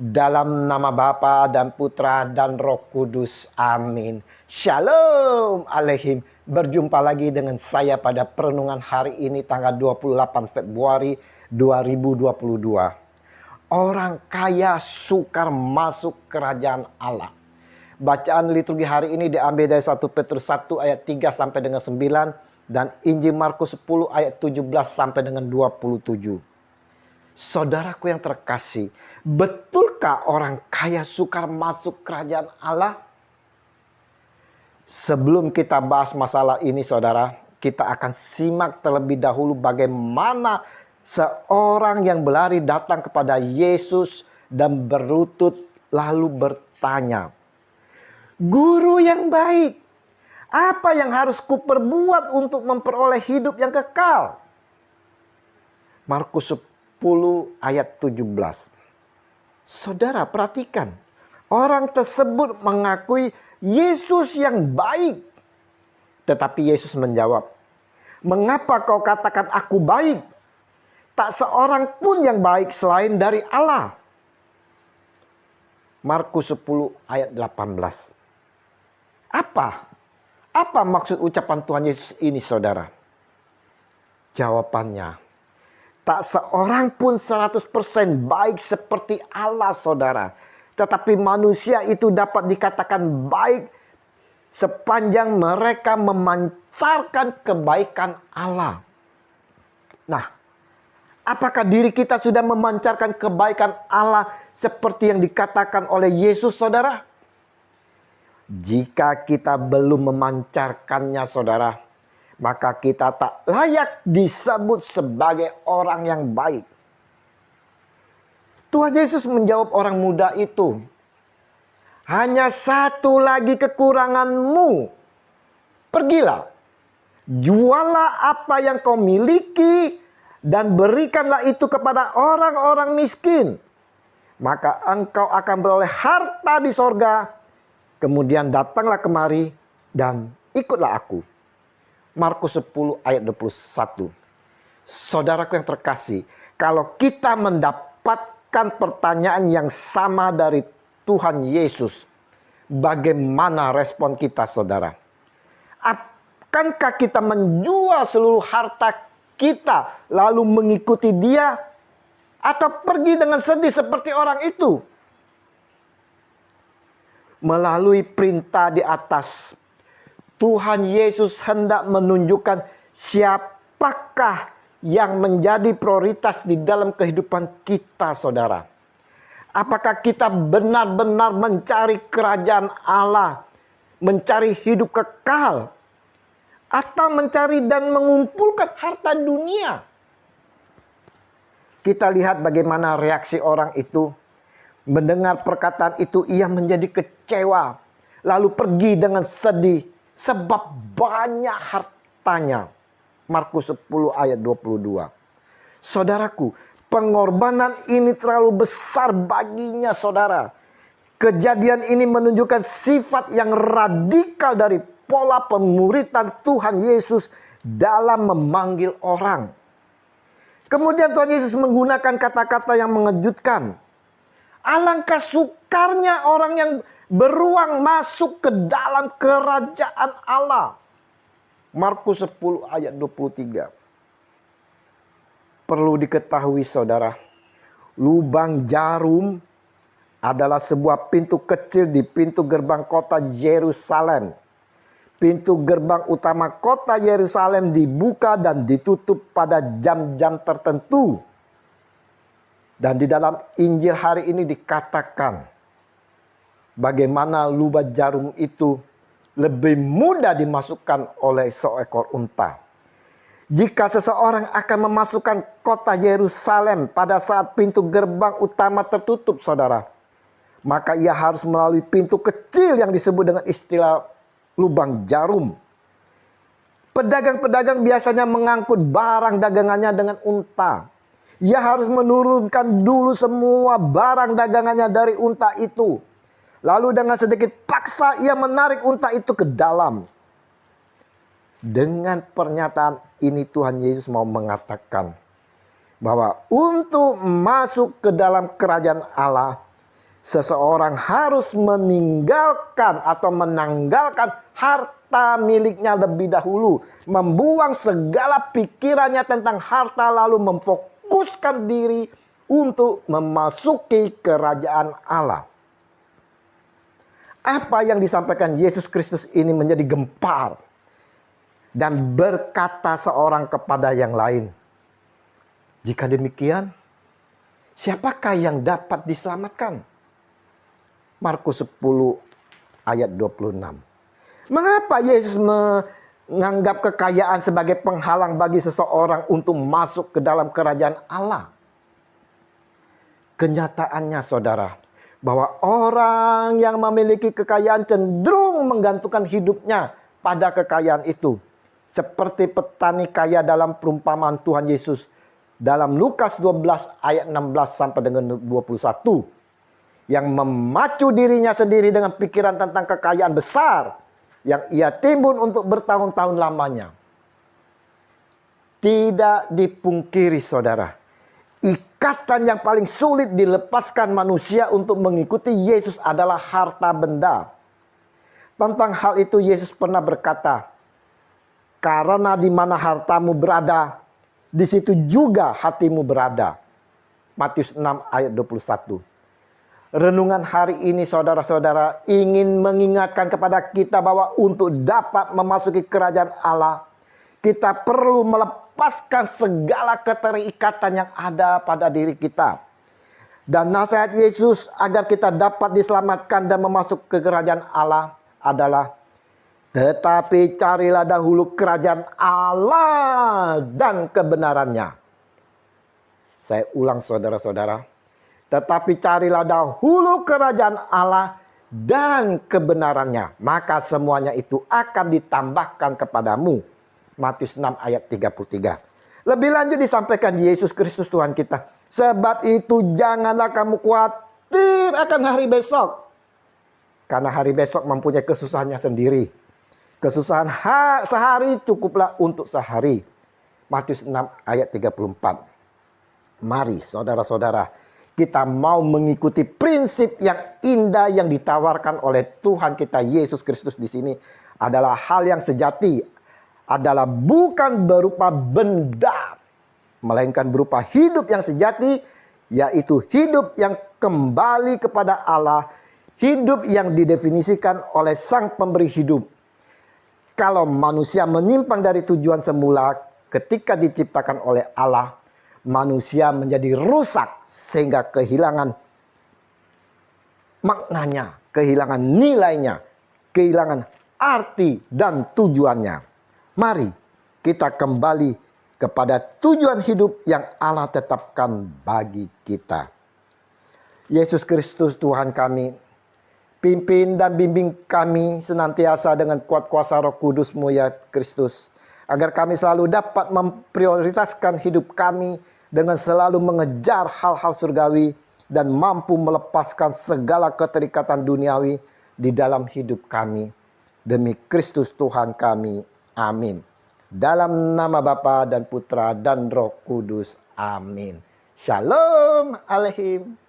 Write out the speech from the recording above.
Dalam nama Bapa dan Putra dan Roh Kudus. Amin. Shalom Aleihim. Berjumpa lagi dengan saya pada perenungan hari ini tanggal 28 Februari 2022. Orang kaya sukar masuk kerajaan Allah. Bacaan liturgi hari ini diambil dari 1 Petrus 1 ayat 3 sampai dengan 9 dan Injil Markus 10 ayat 17 sampai dengan 27. Saudaraku yang terkasih, betulkah orang kaya sukar masuk kerajaan Allah? Sebelum kita bahas masalah ini saudara, kita akan simak terlebih dahulu bagaimana seorang yang berlari datang kepada Yesus dan berlutut lalu bertanya, "Guru yang baik, apa yang harus kuperbuat untuk memperoleh hidup yang kekal?" Markus 10 ayat 17. Saudara perhatikan, orang tersebut mengakui Yesus yang baik. Tetapi Yesus menjawab, "Mengapa kau katakan aku baik? Tak seorang pun yang baik selain dari Allah." Markus 10 ayat 18. Apa maksud ucapan Tuhan Yesus ini saudara? Jawabannya, tak seorang pun 100% baik seperti Allah saudara. Tetapi manusia itu dapat dikatakan baik sepanjang mereka memancarkan kebaikan Allah. Nah, apakah diri kita sudah memancarkan kebaikan Allah seperti yang dikatakan oleh Yesus saudara? Jika kita belum memancarkannya saudara, maka kita tak layak disebut sebagai orang yang baik. Tuhan Yesus menjawab orang muda itu, "Hanya satu lagi kekuranganmu. Pergilah, jualah apa yang kau miliki dan berikanlah itu kepada orang-orang miskin. Maka engkau akan beroleh harta di sorga. Kemudian datanglah kemari dan ikutlah aku." Markus 10 ayat 21. Saudaraku yang terkasih, kalau kita mendapatkan pertanyaan yang sama dari Tuhan Yesus, bagaimana respon kita saudara? Akankah kita menjual seluruh harta kita lalu mengikuti Dia? Atau pergi dengan sedih seperti orang itu? Melalui perintah di atas, Tuhan Yesus hendak menunjukkan siapakah yang menjadi prioritas di dalam kehidupan kita saudara. Apakah kita benar-benar mencari kerajaan Allah, mencari hidup kekal, atau mencari dan mengumpulkan harta dunia? Kita lihat bagaimana reaksi orang itu. Mendengar perkataan itu ia menjadi kecewa, lalu pergi dengan sedih sebab banyak hartanya. Markus 10 ayat 22. Saudaraku, pengorbanan ini terlalu besar baginya saudara. Kejadian ini menunjukkan sifat yang radikal dari pola pemuridan Tuhan Yesus dalam memanggil orang. Kemudian Tuhan Yesus menggunakan kata-kata yang mengejutkan. Alangkah sukarnya orang yang beruang masuk ke dalam kerajaan Allah. Markus 10 ayat 23. Perlu diketahui saudara, lubang jarum adalah sebuah pintu kecil di pintu gerbang kota Yerusalem. Pintu gerbang utama kota Yerusalem dibuka dan ditutup pada jam-jam tertentu. Dan di dalam Injil hari ini dikatakan bagaimana lubang jarum itu lebih mudah dimasukkan oleh seekor unta. Jika seseorang akan memasukkan kota Yerusalem pada saat pintu gerbang utama tertutup saudara, maka ia harus melalui pintu kecil yang disebut dengan istilah lubang jarum. Pedagang-pedagang biasanya mengangkut barang dagangannya dengan unta. Ia harus menurunkan dulu semua barang dagangannya dari unta itu. Lalu dengan sedikit paksa ia menarik unta itu ke dalam. Dengan pernyataan ini Tuhan Yesus mau mengatakan bahwa untuk masuk ke dalam kerajaan Allah, seseorang harus meninggalkan atau menanggalkan harta miliknya lebih dahulu, membuang segala pikirannya tentang harta, lalu memfokuskan diri untuk memasuki kerajaan Allah. Apa yang disampaikan Yesus Kristus ini menjadi gempar dan berkata seorang kepada yang lain, jika demikian, siapakah yang dapat diselamatkan? Markus 10 ayat 26. Mengapa Yesus menganggap kekayaan sebagai penghalang bagi seseorang untuk masuk ke dalam kerajaan Allah? Kenyataannya saudara, bahwa orang yang memiliki kekayaan cenderung menggantungkan hidupnya pada kekayaan itu. Seperti petani kaya dalam perumpamaan Tuhan Yesus dalam Lukas 12 ayat 16 sampai dengan 21. Yang memacu dirinya sendiri dengan pikiran tentang kekayaan besar yang ia timbun untuk bertahun-tahun lamanya. Tidak dipungkiri saudara, ikatan yang paling sulit dilepaskan manusia untuk mengikuti Yesus adalah harta benda. Tentang hal itu Yesus pernah berkata, karena di mana hartamu berada, di situ juga hatimu berada. Matius 6 ayat 21. Renungan hari ini saudara-saudara ingin mengingatkan kepada kita bahwa untuk dapat memasuki kerajaan Allah, kita perlu melepaskan segala keterikatan yang ada pada diri kita. Dan nasihat Yesus agar kita dapat diselamatkan dan memasuk ke kerajaan Allah adalah, tetapi carilah dahulu kerajaan Allah dan kebenarannya. Saya ulang saudara-saudara. Tetapi carilah dahulu kerajaan Allah dan kebenarannya, maka semuanya itu akan ditambahkan kepadamu. Matius 6 ayat 33. Lebih lanjut disampaikan Yesus Kristus Tuhan kita, sebab itu janganlah kamu khawatir akan hari besok, karena hari besok mempunyai kesusahannya sendiri. Kesusahan sehari cukuplah untuk sehari. Matius 6 ayat 34. Mari saudara-saudara, kita mau mengikuti prinsip yang indah yang ditawarkan oleh Tuhan kita Yesus Kristus di sini, adalah hal yang sejati, adalah bukan berupa benda, melainkan berupa hidup yang sejati, yaitu hidup yang kembali kepada Allah, hidup yang didefinisikan oleh Sang Pemberi hidup. Kalau manusia menyimpang dari tujuan semula ketika diciptakan oleh Allah, manusia menjadi rusak sehingga kehilangan maknanya, kehilangan nilainya, kehilangan arti dan tujuannya. Mari kita kembali kepada tujuan hidup yang Allah tetapkan bagi kita. Yesus Kristus Tuhan kami, pimpin dan bimbing kami senantiasa dengan kuat kuasa Roh Kudus-Mu ya Kristus, agar kami selalu dapat memprioritaskan hidup kami dengan selalu mengejar hal-hal surgawi dan mampu melepaskan segala keterikatan duniawi di dalam hidup kami. Demi Kristus Tuhan kami. Amin. Dalam nama Bapa dan Putra dan Roh Kudus. Amin. Shalom Aleichem.